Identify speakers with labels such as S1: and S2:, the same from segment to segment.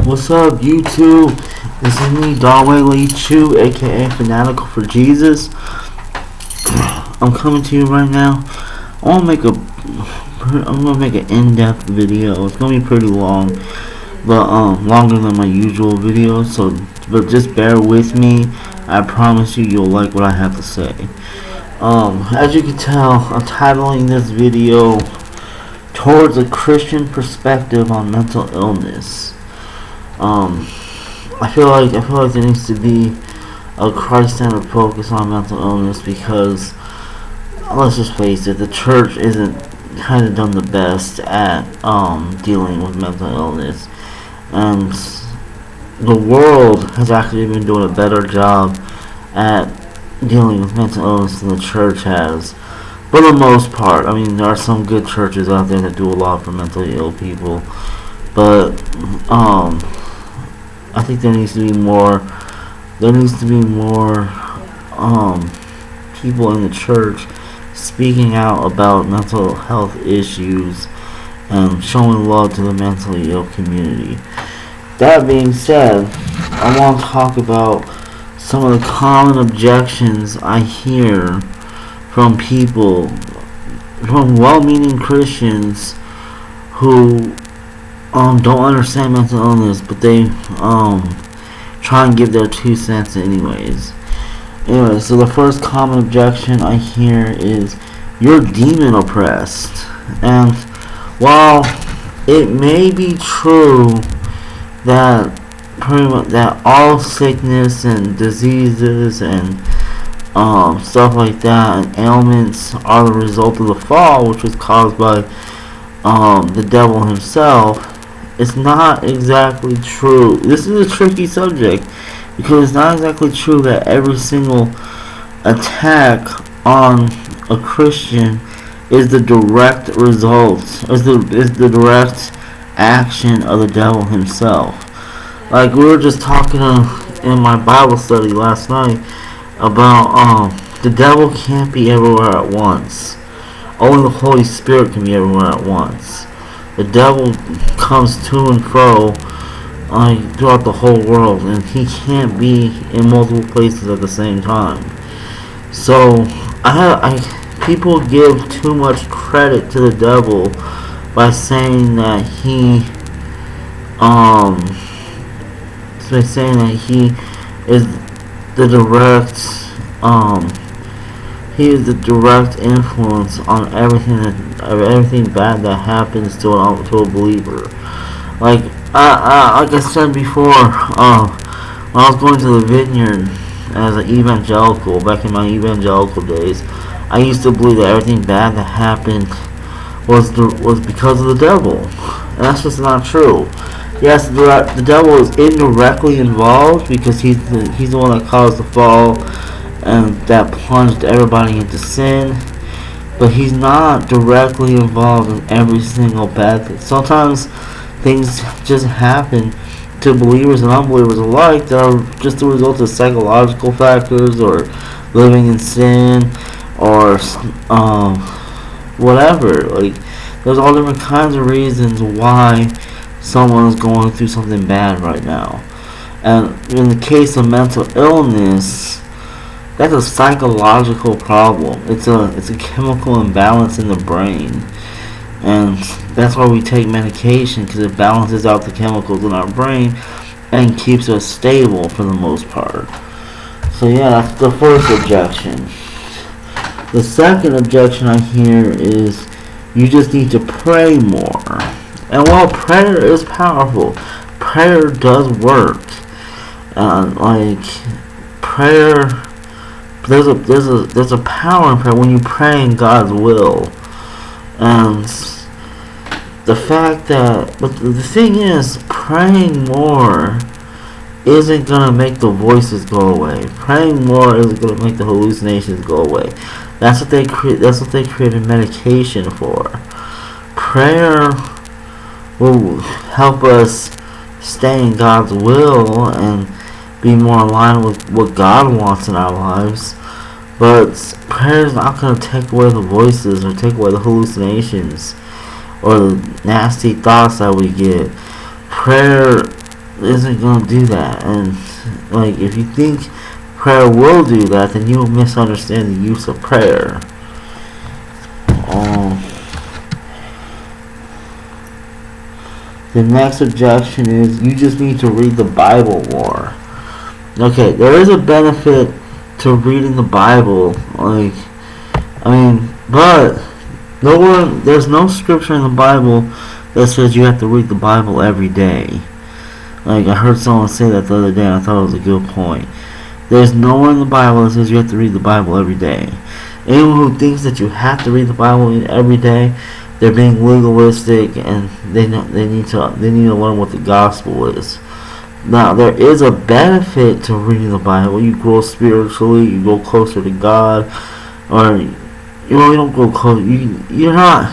S1: What's up, YouTube? This is me, Darway Lee Chu, aka Fanatical for Jesus. I'm coming to you right now. I'm gonna make an in-depth video. It's gonna be pretty long, but longer than my usual videos. But just bear with me. I promise you'll like what I have to say. As you can tell, I'm titling this video towards a Christian perspective on mental illness. I feel like there needs to be a Christ-centered focus on mental illness because, let's just face it, the church isn't kind of done the best at dealing with mental illness, and the world has actually been doing a better job at dealing with mental illness than the church has, for the most part. I mean, there are some good churches out there that do a lot for mentally ill people, but I think there needs to be more. There needs to be more people in the church speaking out about mental health issues and showing love to the mentally ill community. That being said, I want to talk about some of the common objections I hear from people, from well-meaning Christians who don't understand mental illness, but they try and give their 2 cents anyways. Anyway, so the first common objection I hear is, you're demon oppressed. And while it may be true that all sickness and diseases and stuff like that and ailments are the result of the fall, which was caused by the devil himself, it's not exactly true. This is a tricky subject because it's not exactly true that every single attack on a Christian is the direct result, is the direct action of the devil himself. Like we were just talking in my Bible study last night about the devil can't be everywhere at once. Only the Holy Spirit can be everywhere at once. The devil comes to and fro throughout the whole world, and he can't be in multiple places at the same time. So, people give too much credit to the devil by saying that he is the direct influence on everything bad that happens to a believer. Like I said before, when I was going to the Vineyard as an evangelical back in my evangelical days, I used to believe that everything bad that happened was because of the devil, and that's just not true. Yes, the devil is indirectly involved because he's the one that caused the fall and that plunged everybody into sin, but he's not directly involved in every single bad thing. Sometimes things just happen to believers and unbelievers alike that are just the result of psychological factors or living in sin or whatever. Like, there's all different kinds of reasons why someone is going through something bad right now. And in the case of mental illness, that's a psychological problem. It's a chemical imbalance in the brain, and that's why we take medication, because it balances out the chemicals in our brain and keeps us stable for the most part. So yeah, that's the first objection. The second objection I hear is, you just need to pray more. And while prayer is powerful, prayer does work. Prayer. There's a power in prayer when you pray in God's will, and the thing is, praying more isn't gonna make the voices go away. Praying more isn't gonna make the hallucinations go away. That's what they created medication for. Prayer will help us stay in God's will and be more aligned with what God wants in our lives. But prayer is not going to take away the voices or take away the hallucinations or the nasty thoughts that we get. Prayer isn't going to do that. And like, if you think prayer will do that, then you will misunderstand the use of prayer. The next objection is you just need to read the Bible more. Okay, there is a benefit to reading the Bible. Like, I mean, but there's no scripture in the Bible that says you have to read the Bible every day. Like, I heard someone say that the other day, and I thought it was a good point. There's nowhere in the Bible that says you have to read the Bible every day. Anyone who thinks that you have to read the Bible every day, they're being legalistic, and they need to learn what the gospel is. Now, there is a benefit to reading the Bible. You grow spiritually, you go closer to God, or you don't go close. You're not.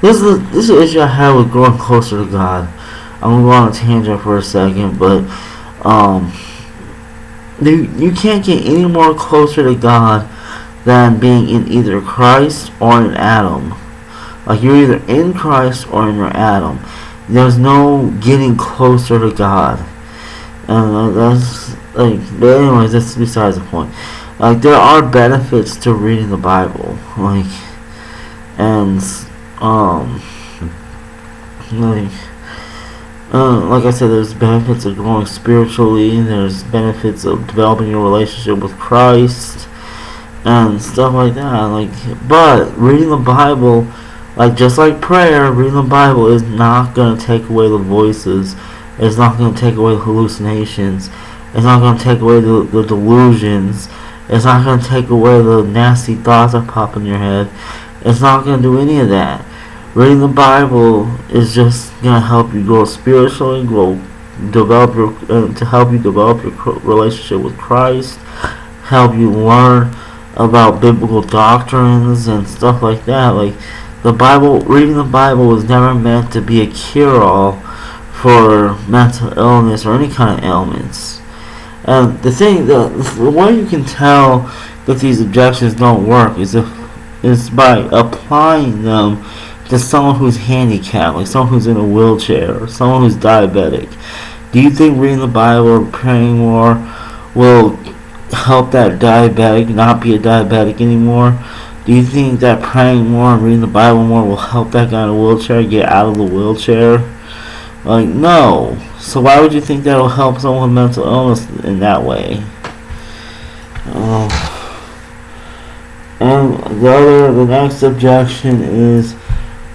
S1: This is an issue I have with growing closer to God. I'm gonna go on a tangent for a second, but you can't get any more closer to God than being in either Christ or in Adam. Like, you're either in Christ or in your Adam. There's no getting closer to God. And that's like, but anyways, that's besides the point. Like, there are benefits to reading the Bible. Like, and like I said, there's benefits of growing spiritually. There's benefits of developing your relationship with Christ and stuff like that. Like, but reading the Bible, like, just like prayer, reading the Bible is not going to take away the voices. It's not going to take away the hallucinations. It's not going to take away the delusions. It's not going to take away the nasty thoughts that pop in your head. It's not going to do any of that. Reading the Bible is just going to help you grow spiritually, to help you develop your relationship with Christ, help you learn about biblical doctrines and stuff like that. Like, reading the Bible was never meant to be a cure-all for mental illness or any kind of ailments. And the way you can tell that these objections don't work is by applying them to someone who's handicapped, like someone who's in a wheelchair or someone who's diabetic. Do you think reading the Bible or praying more will help that diabetic not be a diabetic anymore? Do you think that praying more and reading the Bible more will help that guy in a wheelchair get out of the wheelchair? Like, no. So why would you think that will help someone with mental illness in that way? And the next objection is,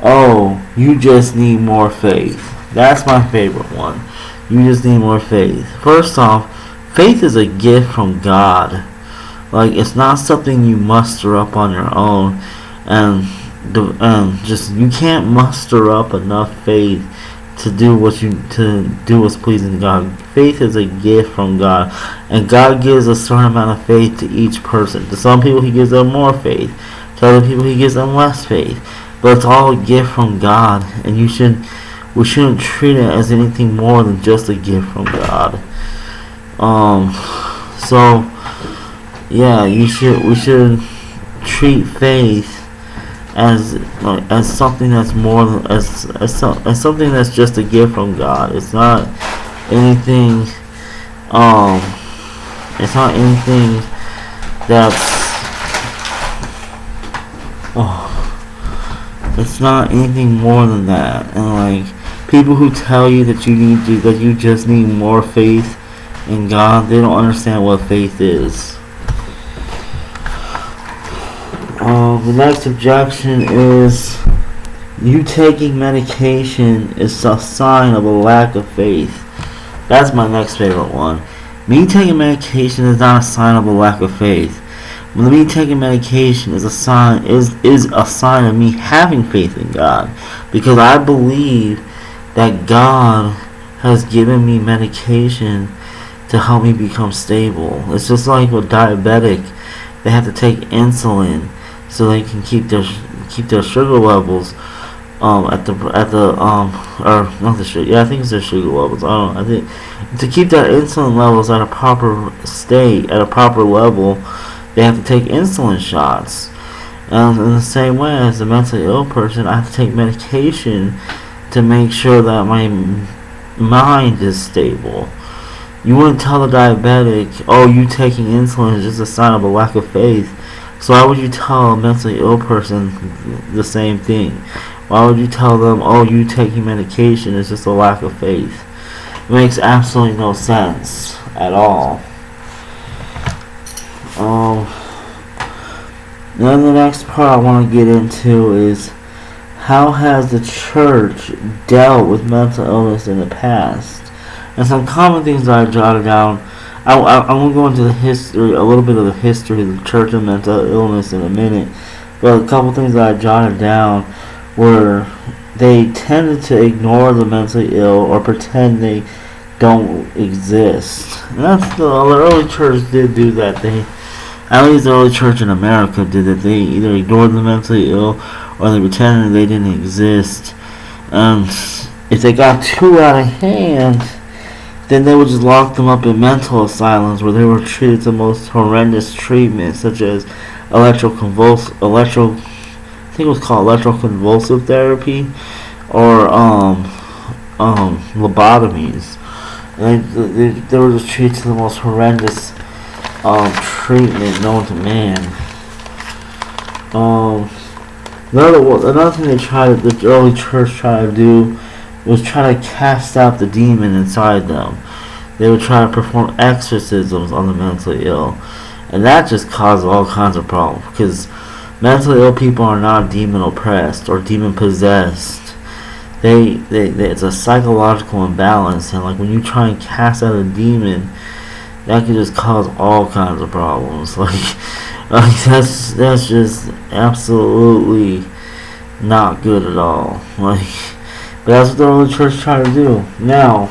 S1: oh, you just need more faith. That's my favorite one. You just need more faith. First off, faith is a gift from God. Like, it's not something you muster up on your own, and just, you can't muster up enough faith to do what's pleasing to God. Faith is a gift from God, and God gives a certain amount of faith to each person. To some people, He gives them more faith. To other people, He gives them less faith. But it's all a gift from God, and we shouldn't treat it as anything more than just a gift from God. So yeah, we should treat faith as something that's more than as something that's just a gift from God. It's not anything. It's not anything that's. It's not anything more than that. And like, people who tell you that you just need more faith in God, they don't understand what faith is. The next objection is you taking medication is a sign of a lack of faith. That's my next favorite one. Me taking medication is not a sign of a lack of faith. Me taking medication is a sign of me having faith in God, because I believe that God has given me medication to help me become stable. It's just like with diabetic, they have to take insulin so they can keep their sugar levels I think it's their sugar levels. I think to keep their insulin levels at a proper state, at a proper level, they have to take insulin shots. And in the same way as a mentally ill person, I have to take medication to make sure that mind is stable. You wouldn't tell a diabetic, oh, you taking insulin is just a sign of a lack of faith. So why would you tell a mentally ill person the same thing? Why would you tell them, oh, you taking medication is just a lack of faith? It makes absolutely no sense at all. Then the next part I want to get into is how has the church dealt with mental illness in the past? And some common things that I jotted down. I'm going to go into the history, a little bit of the history of the church and mental illness in a minute. But a couple things that I jotted down were they tended to ignore the mentally ill or pretend they don't exist. And that's the early church did do that. At least the early church in America did it. They either ignored the mentally ill or they pretended they didn't exist. If they got too out of hand, then they would just lock them up in mental asylums where they were treated the most horrendous treatment, such as electroconvulsive therapy or lobotomies. They were just treated to the most horrendous treatment known to man. Another thing the early church tried to do was try to cast out the demon inside them. They would try to perform exorcisms on the mentally ill, and that just caused all kinds of problems because mentally ill people are not demon oppressed or demon possessed. It's a psychological imbalance, and like when you try and cast out a demon, that can just cause all kinds of problems. That's just absolutely not good at all. But that's what the early church tried to do. Now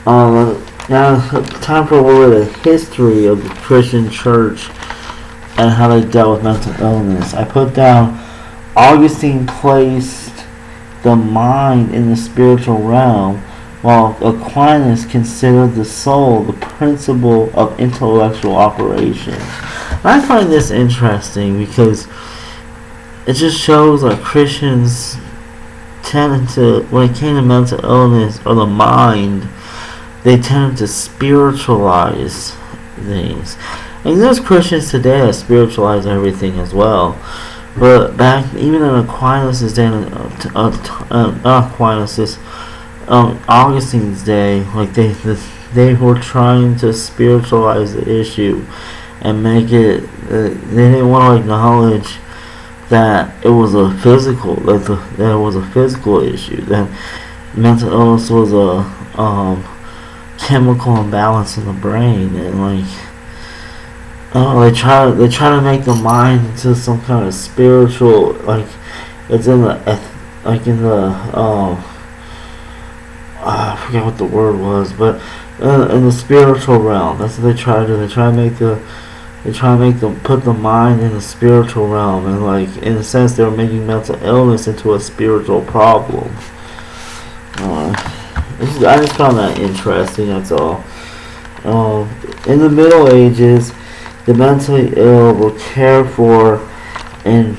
S1: time for a little bit of history of the Christian church and how they dealt with mental illness. I put down Augustine placed the mind in the spiritual realm, while Aquinas considered the soul the principle of intellectual operation. And I find this interesting because it just shows that Christians tended to, when it came to mental illness or the mind, they tended to spiritualize things. And there's Christians today that spiritualize everything as well. But back, even in Aquinas' day, Augustine's day, like they were trying to spiritualize the issue and make it. They didn't want to acknowledge that it was a physical, that it was a physical issue. That mental illness was a chemical imbalance in the brain, and they try to make the mind into some kind of spiritual, like it's in the I forget what the word was, but in the spiritual realm. That's what they try to do. They try to make them put the mind in the spiritual realm, and in a sense they were making mental illness into a spiritual problem. I just found that interesting. That's all. In the Middle Ages, the mentally ill were cared for in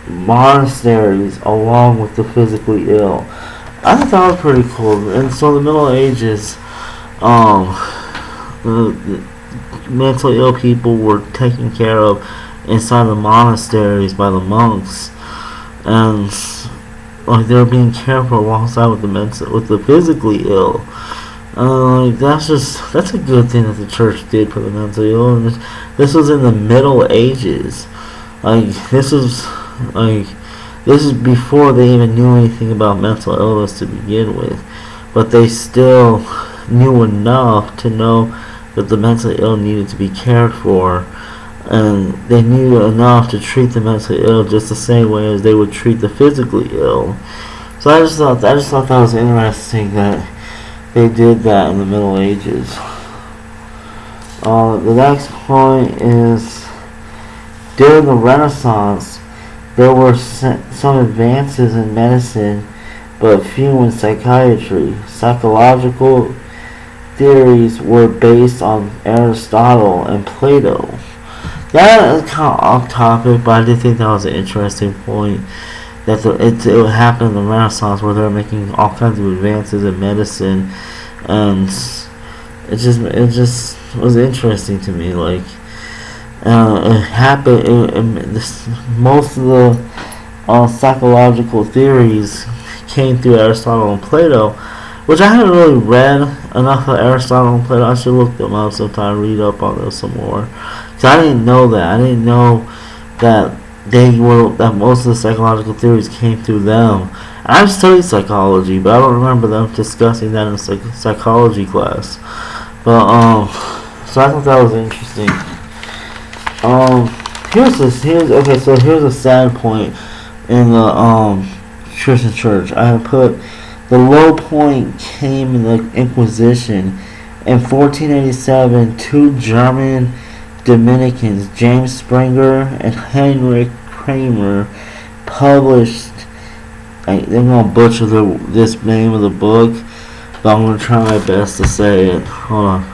S1: monasteries along with the physically ill. I thought that was pretty cool. And so in the Middle Ages, the mentally ill people were taken care of inside the monasteries by the monks, and they were being cared for alongside with the physically ill. That's a good thing that the church did for the mentally ill. And this was in the Middle Ages. This is before they even knew anything about mental illness to begin with, but they still knew enough to know that the mentally ill needed to be cared for, and they knew enough to treat the mentally ill just the same way as they would treat the physically ill. So I just thought that was interesting that they did that in the Middle Ages. The next point is during the Renaissance, there were some advances in medicine, but few in psychiatry. Psychological theories were based on Aristotle and Plato. That is kind of off topic, but I did think that was an interesting point. that it happened in the Renaissance where they're making all kinds of advances in medicine, and it just was interesting to me. Like it happened. Most of the psychological theories came through Aristotle and Plato, which I haven't really read enough of Aristotle and Plato. I should look them up sometime, read up on those some more. Because I didn't know that. I didn't know that that most of the psychological theories came through them. And I've studied psychology, but I don't remember them discussing that in psychology class. But so I thought that was interesting. Here's a sad point in the Christian church. I have put the low point came in the Inquisition. In 1487, two German Dominicans, James Springer and Heinrich Kramer, published. They're gonna butcher this name of the book, but I'm gonna try my best to say it. Hold on.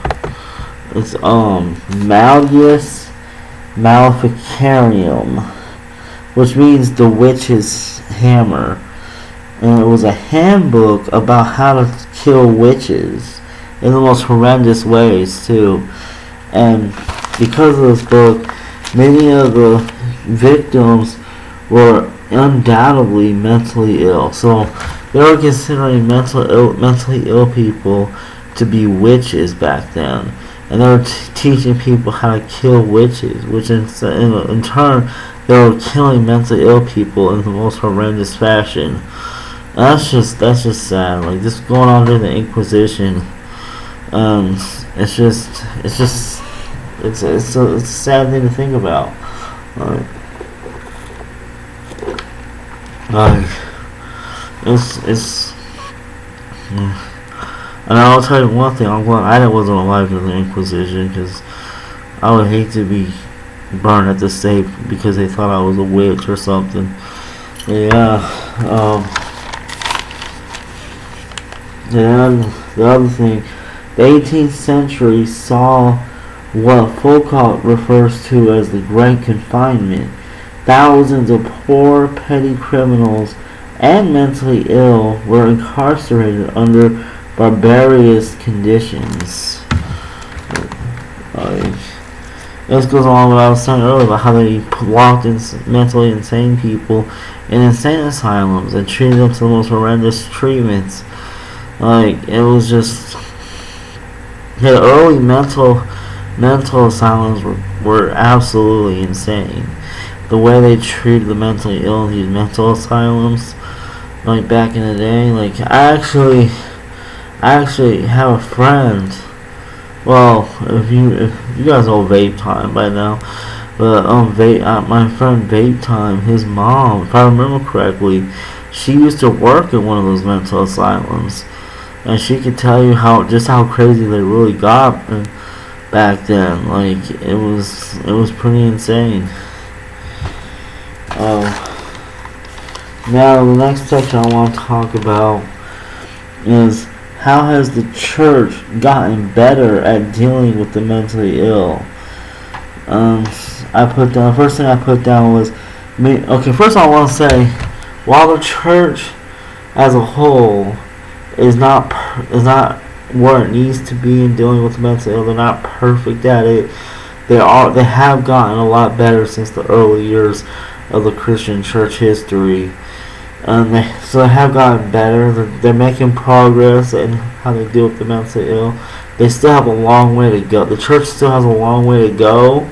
S1: It's Malleus Maleficarium, which means the witch's hammer, and it was a handbook about how to kill witches in the most horrendous ways too. And because of this book, many of the victims were undoubtedly mentally ill. So they were considering mentally ill people to be witches back then, and they were teaching people how to kill witches, which in turn they were killing mentally ill people in the most horrendous fashion. And that's just sad. Like, this going on during the Inquisition. It's a sad thing to think about. And I'll tell you one thing. I'm glad I wasn't alive during the Inquisition, because I would hate to be burned at the stake because they thought I was a witch or something. Yeah. And the other thing, the 18th century saw what Foucault refers to as the Great Confinement. Thousands of poor, petty criminals and mentally ill were incarcerated under barbarous conditions. This goes along with what I was saying earlier about how they locked in mentally insane people in insane asylums and treated them to the most horrendous treatments. Like, it was just... The early mental asylums were absolutely insane. The way they treated the mentally ill in these mental asylums, like back in the day. Like, I actually have a friend. Well, if you guys know Vape Time by now, but my friend Vape Time, his mom, if I remember correctly, she used to work at one of those mental asylums, and she could tell you how crazy they really got back then. Like, it was pretty insane. Now the next section I want to talk about is how has the church gotten better at dealing with the mentally ill. First thing I put down was first I want to say, while the church as a whole is not where it needs to be in dealing with the mentally ill, they're not perfect at it. They have gotten a lot better since the early years of the Christian church history. They have gotten better. They're making progress in how they deal with the mentally ill. They still have a long way to go. The church still has a long way to go,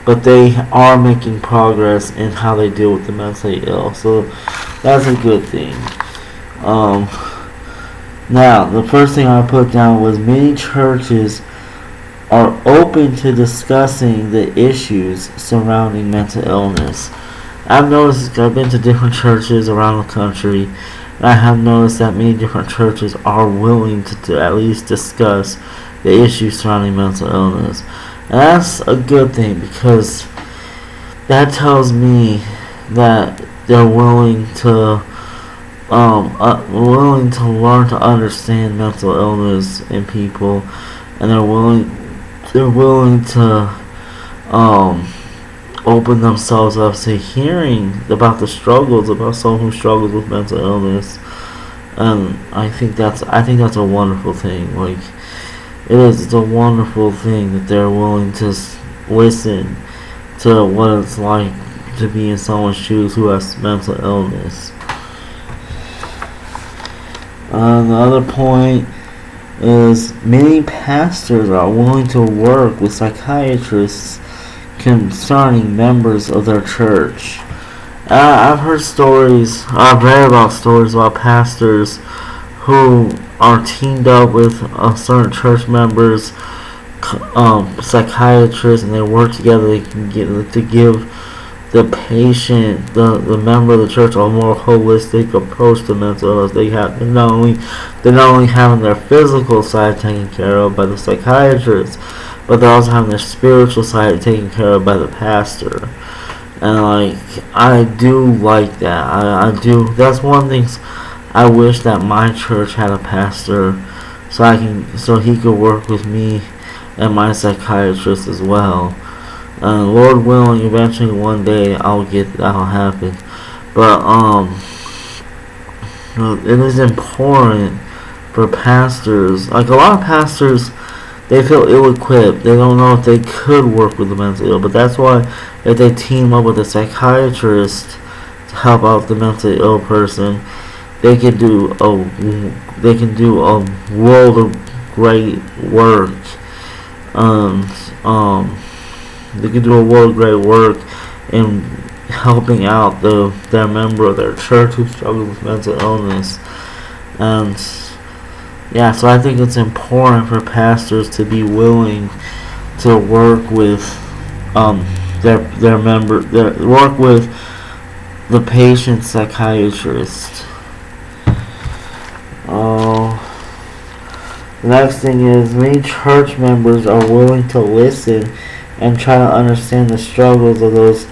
S1: but they are making progress in how they deal with the mentally ill. So that's a good thing. Now, the first thing I put down was many churches are open to discussing the issues surrounding mental illness. I've noticed, I've been to different churches around the country, and I have noticed that many different churches are willing to at least discuss the issues surrounding mental illness. And that's a good thing, because that tells me that they're willing to learn to understand mental illness in people, and they're willing to open themselves up to hearing about the struggles, about someone who struggles with mental illness. And I think that's a wonderful thing. Like, it's a wonderful thing that they're willing to listen to what it's like to be in someone's shoes who has mental illness. The other point is many pastors are willing to work with psychiatrists concerning members of their church. I've read about stories about pastors who are teamed up with certain church members, psychiatrists, and they work together. They can to give the patient, the member of the church, a more holistic approach to mental illness. They're not only having their physical side taken care of by the psychiatrist, but they're also having their spiritual side taken care of by the pastor. And I do like that. I do. That's one thing. I wish that my church had a pastor, so he could work with me and my psychiatrist as well. Lord willing, eventually one day that'll happen. But it is important for pastors. Like, a lot of pastors, they feel ill-equipped. They don't know if they could work with the mentally ill. But that's why, if they team up with a psychiatrist to help out the mentally ill person, they can do a world of great work. They can do a world of great work in helping out their member of their church who struggles with mental illness. And yeah, so I think it's important for pastors to be willing to work with work with the patient's psychiatrist. The next thing is, many church members are willing to listen and try to understand the struggles of those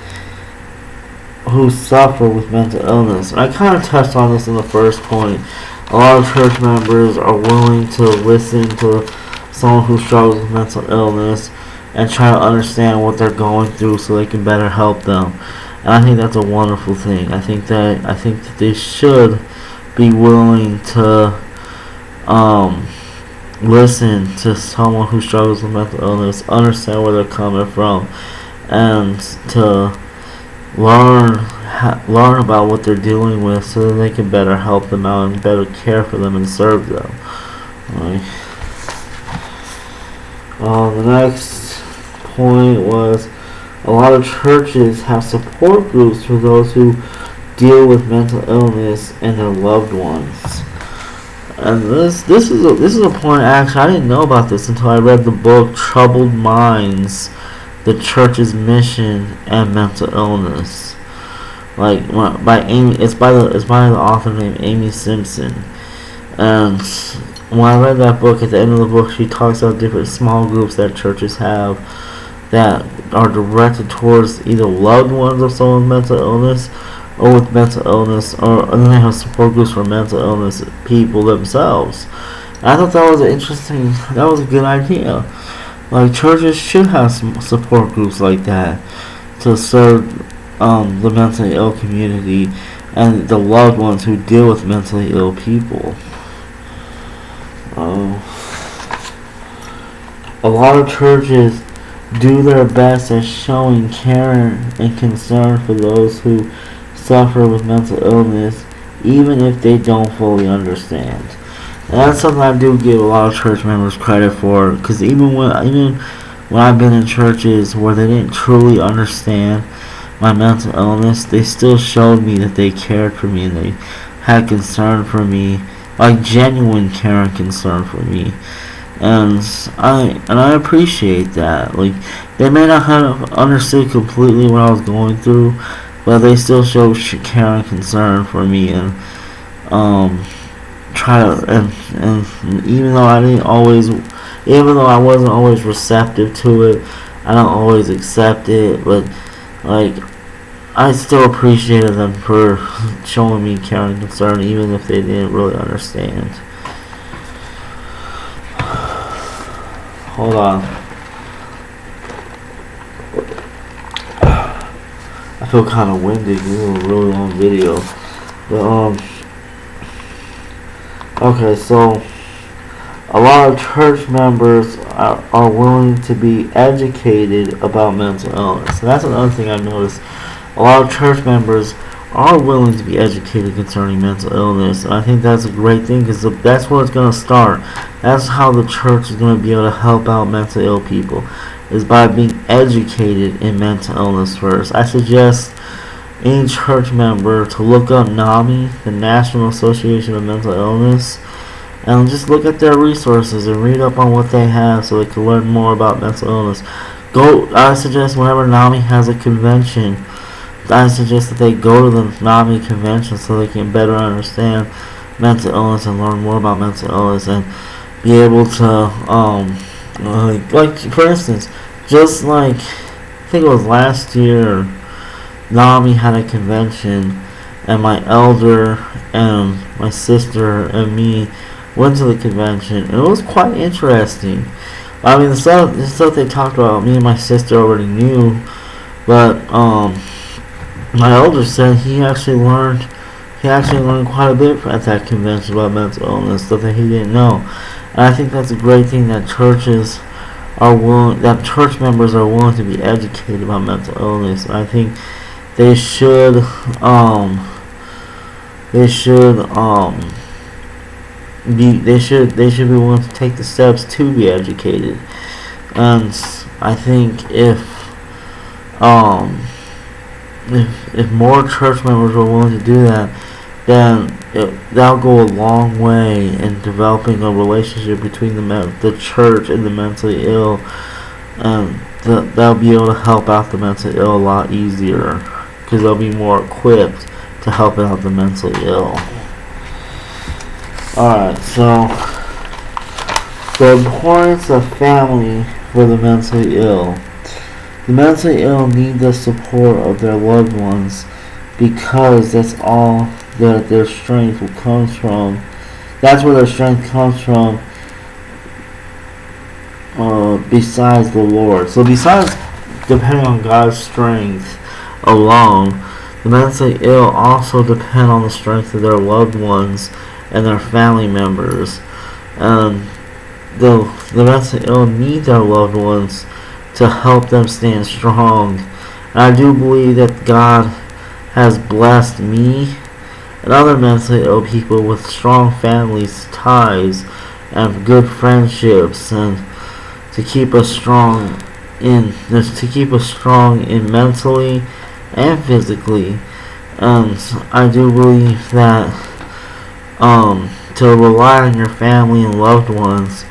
S1: who suffer with mental illness. And I kind of touched on this in the first point. A lot of church members are willing to listen to someone who struggles with mental illness and try to understand what they're going through so they can better help them. And I think that's a wonderful thing. I think that they should be willing to listen to someone who struggles with mental illness, understand where they're coming from, and to learn about what they're dealing with so that they can better help them out and better care for them and serve them. Right. The next point was, a lot of churches have support groups for those who deal with mental illness and their loved ones. And this is a point, actually, I didn't know about this until I read the book Troubled Minds: The Church's Mission and Mental Illness. It's by the author named Amy Simpson. And when I read that book, at the end of the book, she talks about different small groups that churches have that are directed towards either loved ones of someone with mental illness or with mental illness, and then they have support groups for mental illness people themselves. And I thought that was a good idea. Like, churches should have some support groups like that to serve the mentally ill community and the loved ones who deal with mentally ill people. A lot of churches do their best at showing care and concern for those who suffer with mental illness, even if they don't fully understand. And that's something I do give a lot of church members credit for, because even when I've been in churches where they didn't truly understand my mental illness, they still showed me that they cared for me and they had concern for me, like genuine care and concern for me. And I appreciate that. Like, they may not have understood completely what I was going through, but they still show care and concern for me, and even though I wasn't always receptive to it, I don't always accept it, but I still appreciated them for showing me care and concern, even if they didn't really understand. Hold on. feel kind of winded. This is a really long video. But, okay, so a lot of church members are willing to be educated about mental illness. And that's another thing I've noticed. A lot of church members are willing to be educated concerning mental illness. And I think that's a great thing, because that's where it's going to start. That's how the church is going to be able to help out mentally ill people, is by being educated in mental illness first. I suggest any church member to look up NAMI, the National Association of Mental Illness, and just look at their resources and read up on what they have so they can learn more about mental illness. I suggest whenever NAMI has a convention, I suggest that they go to the NAMI convention so they can better understand mental illness and learn more about mental illness, and be able to, like for instance, just like, I think it was last year, NAMI had a convention, and my elder and my sister and me went to the convention, and it was quite interesting. I mean, the stuff they talked about, me and my sister already knew, but my elder said he actually learned quite a bit at that convention about mental illness, stuff that he didn't know. And I think that's a great thing, that church members are willing to be educated about mental illness. And I think they should be willing to take the steps to be educated. And I think if more church members are willing to do that, then that'll go a long way in developing a relationship between the church and the mentally ill, and they'll be able to help out the mentally ill a lot easier, because they'll be more equipped to help out the mentally ill. Alright, so the importance of family for the mentally ill. The mentally ill need the support of their loved ones, because that's all that their strength comes from. That's where their strength comes from, besides the Lord. So besides depending on God's strength alone, the mentally ill also depend on the strength of their loved ones and their family members. And the mentally ill need their loved ones to help them stand strong. And I do believe that God has blessed me and other mentally ill people with strong families ties and good friendships, and to keep us strong in mentally and physically. And I do believe that to rely on your family and loved ones,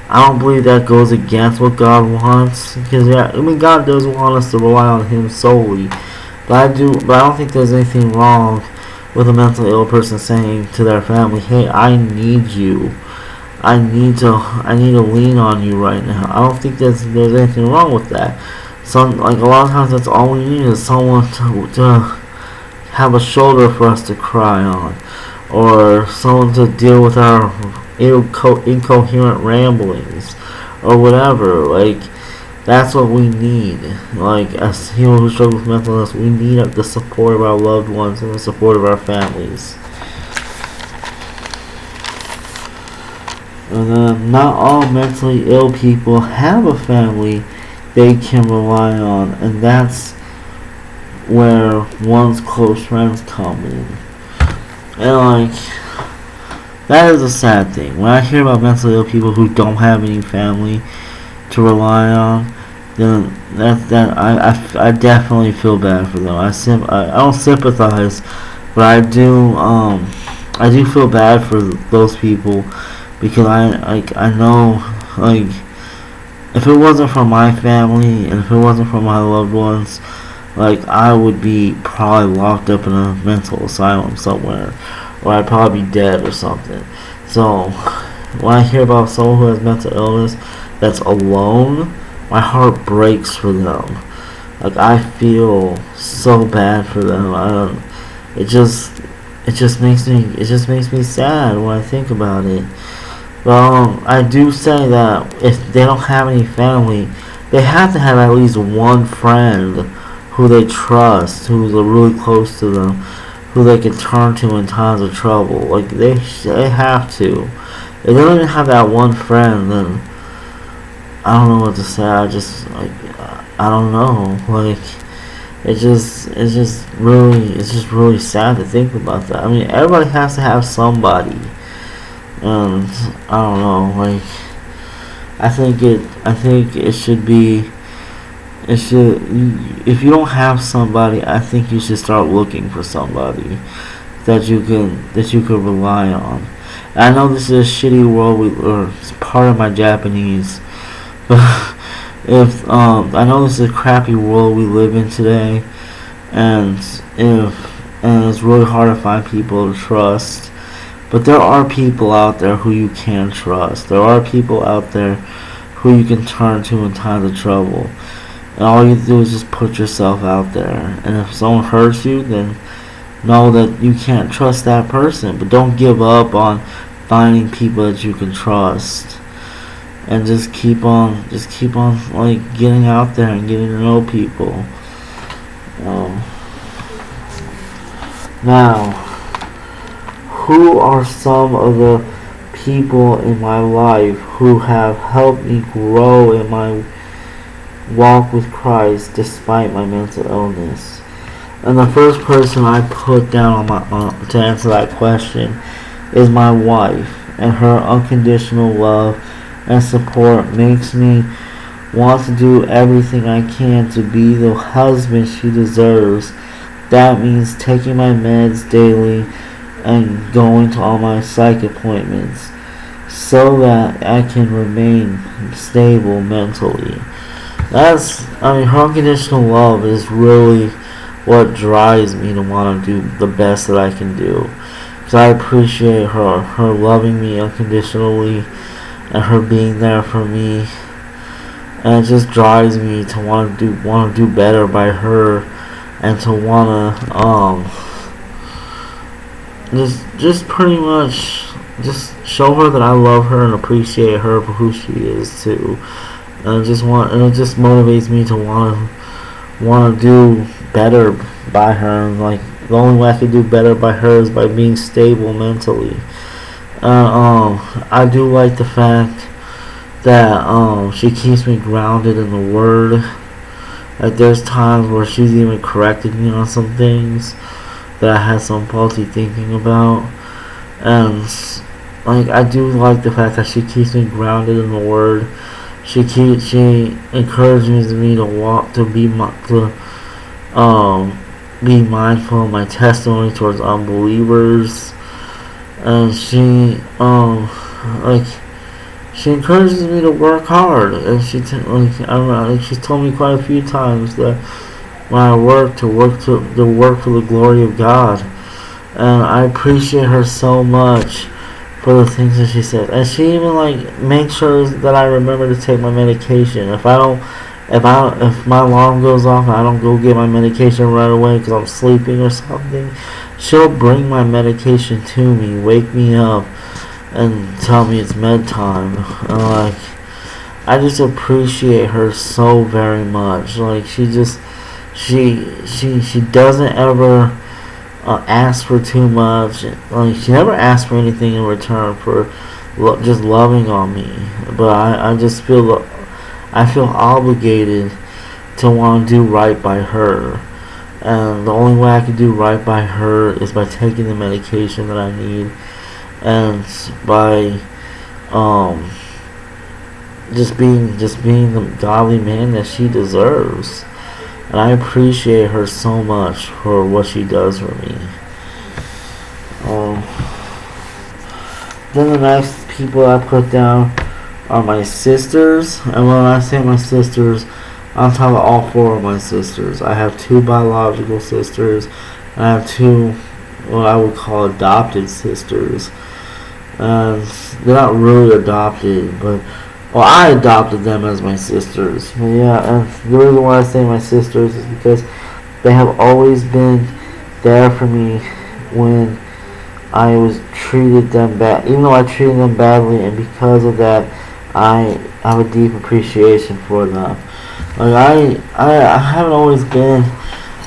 S1: I don't believe that goes against what God wants, because God does want us to rely on Him solely, but I don't think there's anything wrong with a mentally ill person saying to their family, "Hey, I need you. I need to lean on you right now." I don't think there's anything wrong with that. A lot of times, that's all we need is someone to have a shoulder for us to cry on, or someone to deal with our incoherent ramblings, or whatever. That's what we need. As people who struggle with mental illness, we need the support of our loved ones and the support of our families. And then, not all mentally ill people have a family they can rely on, and that's where one's close friends come in. And that is a sad thing. When I hear about mentally ill people who don't have any family to rely on, then I definitely feel bad for them. I don't sympathize, but I do feel bad for those people, because I know, if it wasn't for my family and if it wasn't for my loved ones, I would be probably locked up in a mental asylum somewhere, or I'd probably be dead or something. So when I hear about someone who has mental illness that's alone, my heart breaks for them. I feel so bad for them. It just makes me sad when I think about it. But I do say that if they don't have any family, they have to have at least one friend who they trust, who's really close to them, who they can turn to in times of trouble. Like they have to. If they don't even have that one friend, then I don't know what to say. I don't know. Like it's just really sad to think about that. I mean, everybody has to have somebody, and I don't know. Like I think it should be. It should. If you don't have somebody, I think you should start looking for somebody that you can rely on. And I know this is a shitty world, or it's part of my Japanese, but if I know this is a crappy world we live in today, and it's really hard to find people to trust. But there are people out there who you can trust. There are people out there who you can turn to in times of trouble. And all you do is just put yourself out there. And if someone hurts you, then know that you can't trust that person. But don't give up on finding people that you can trust. And just keep on like getting out there and getting to know people. Now, who are some of the people in my life who have helped me grow in my walk with Christ despite my mental illness? And the first person I put down to answer that question is my wife, and her unconditional love and support makes me want to do everything I can to be the husband she deserves. That means taking my meds daily and going to all my psych appointments so that I can remain stable mentally. Her unconditional love is really what drives me to want to do the best that I can do. Because I appreciate her loving me unconditionally and her being there for me. And it just drives me to want to do better by her, and to want to just pretty much just show her that I love her and appreciate her for who she is too. And it just motivates me to want to do better by her. And like the only way I can do better by her is by being stable mentally. I do like the fact that she keeps me grounded in the Word. Like there's times where she's even corrected me on some things that I had some faulty thinking about. And like I do like the fact that she keeps me grounded in the Word. She encourages me to be mindful of my testimony towards unbelievers. And she encourages me to work hard, and she's told me quite a few times that when I work to work for the glory of God, and I appreciate her so much for the things that she says. And she even makes sure that I remember to take my medication. If my alarm goes off and I don't go get my medication right away because I'm sleeping or something, she'll bring my medication to me, wake me up, and tell me it's med time. I just appreciate her so very much. Like she doesn't ever ask for too much. Like she never asks for anything in return for just loving on me. But I feel obligated to want to do right by her. And the only way I can do right by her is by taking the medication that I need, and by just being the godly man that she deserves. And I appreciate her so much for what she does for me. Then the next people I put down are my sisters. And when I say my sisters, I'm talking about all four of my sisters. I have two biological sisters, and I have two what I would call adopted sisters. And they're not really adopted, but I adopted them as my sisters. But yeah, and the reason why I say my sisters is because they have always been there for me when I was treated them bad, even though I treated them badly, and because of that, I have a deep appreciation for them. Like I haven't always been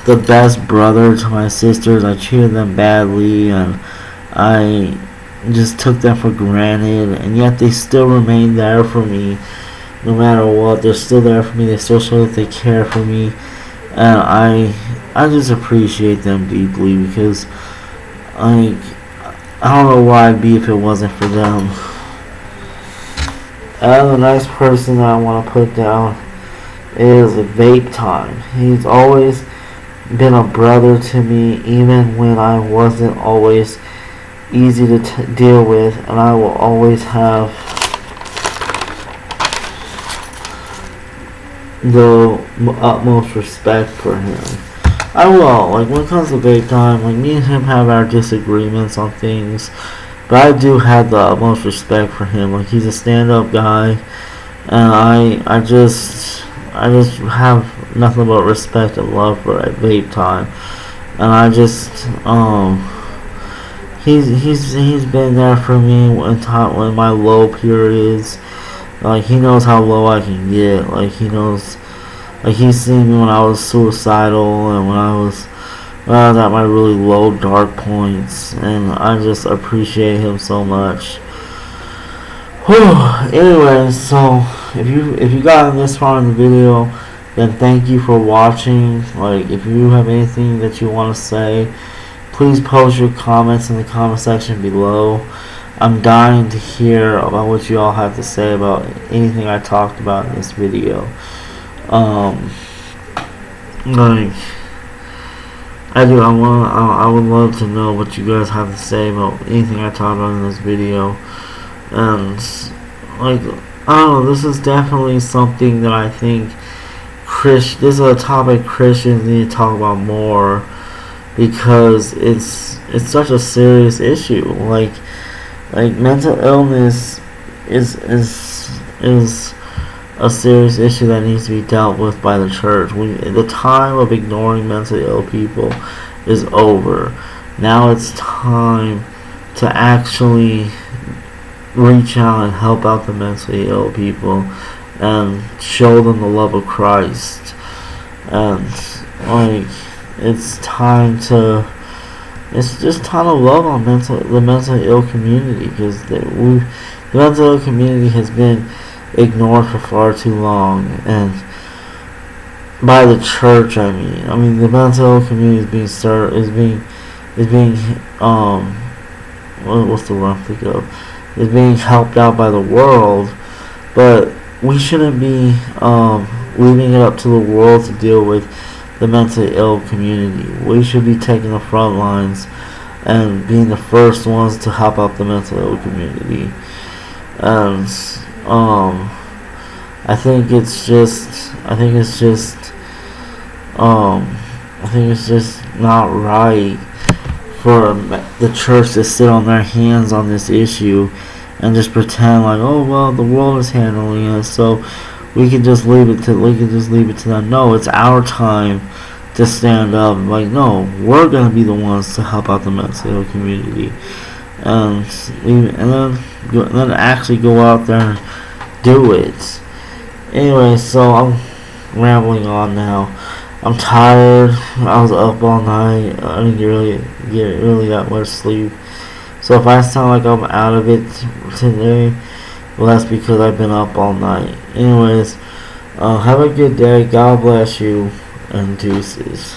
S1: the best brother to my sisters. I treated them badly, and I just took them for granted, and yet they still remain there for me. No matter what, they're still there for me. They still show that they care for me, and I just appreciate them deeply, because I don't know where I'd be if it wasn't for them. And the next person that I want to put down is Vape Time. He's always been a brother to me, even when I wasn't always easy to deal with, and I will always have the utmost respect for him. I will. Like, when it comes to Vape Time, like, me and him have our disagreements on things, but I do have the utmost respect for him. Like, he's a stand-up guy, and I just have nothing but respect and love for Vape Time, and I just he's been there for me when my low periods. Like, he knows how low I can get. Like, he knows, like, he's seen me when I was suicidal, and when I was at my really low dark points, and I just appreciate him so much. Whew. Anyway, so if you got this far in the video, then thank you for watching. Like, if you have anything that you want to say, please post your comments in the comment section below. I'm dying to hear about what you all have to say about anything I talked about in this video. Like, I would love to know what you guys have to say about anything I talked about in this video. And, like, I don't know, this is definitely something that I think this is a topic Christians need to talk about more, because it's such a serious issue. Like mental illness is a serious issue that needs to be dealt with by the church. The time of ignoring mentally ill people is over. Now it's time to actually reach out and help out the mentally ill people and show them the love of Christ. And, like, it's just time to love on the mentally ill community, because the mental ill community has been ignored for far too long, and by the church. I mean the mental ill community is being what's the word I'm thinking of? Is being helped out by the world, but we shouldn't be leaving it up to the world to deal with the mentally ill community. We should be taking the front lines and being the first ones to help out the mentally ill community. And I think it's just not right for the church to sit on their hands on this issue and just pretend like, oh well, the world is handling it, so we can just leave it to them. No, it's our time to stand up. Like, no, we're gonna be the ones to help out the mentally ill community, and then actually go out there and do it. Anyway, so I'm rambling on now. I'm tired. I was up all night. I didn't get really that much sleep. So if I sound like I'm out of it today, well, that's because I've been up all night. Anyways, have a good day. God bless you, and deuces.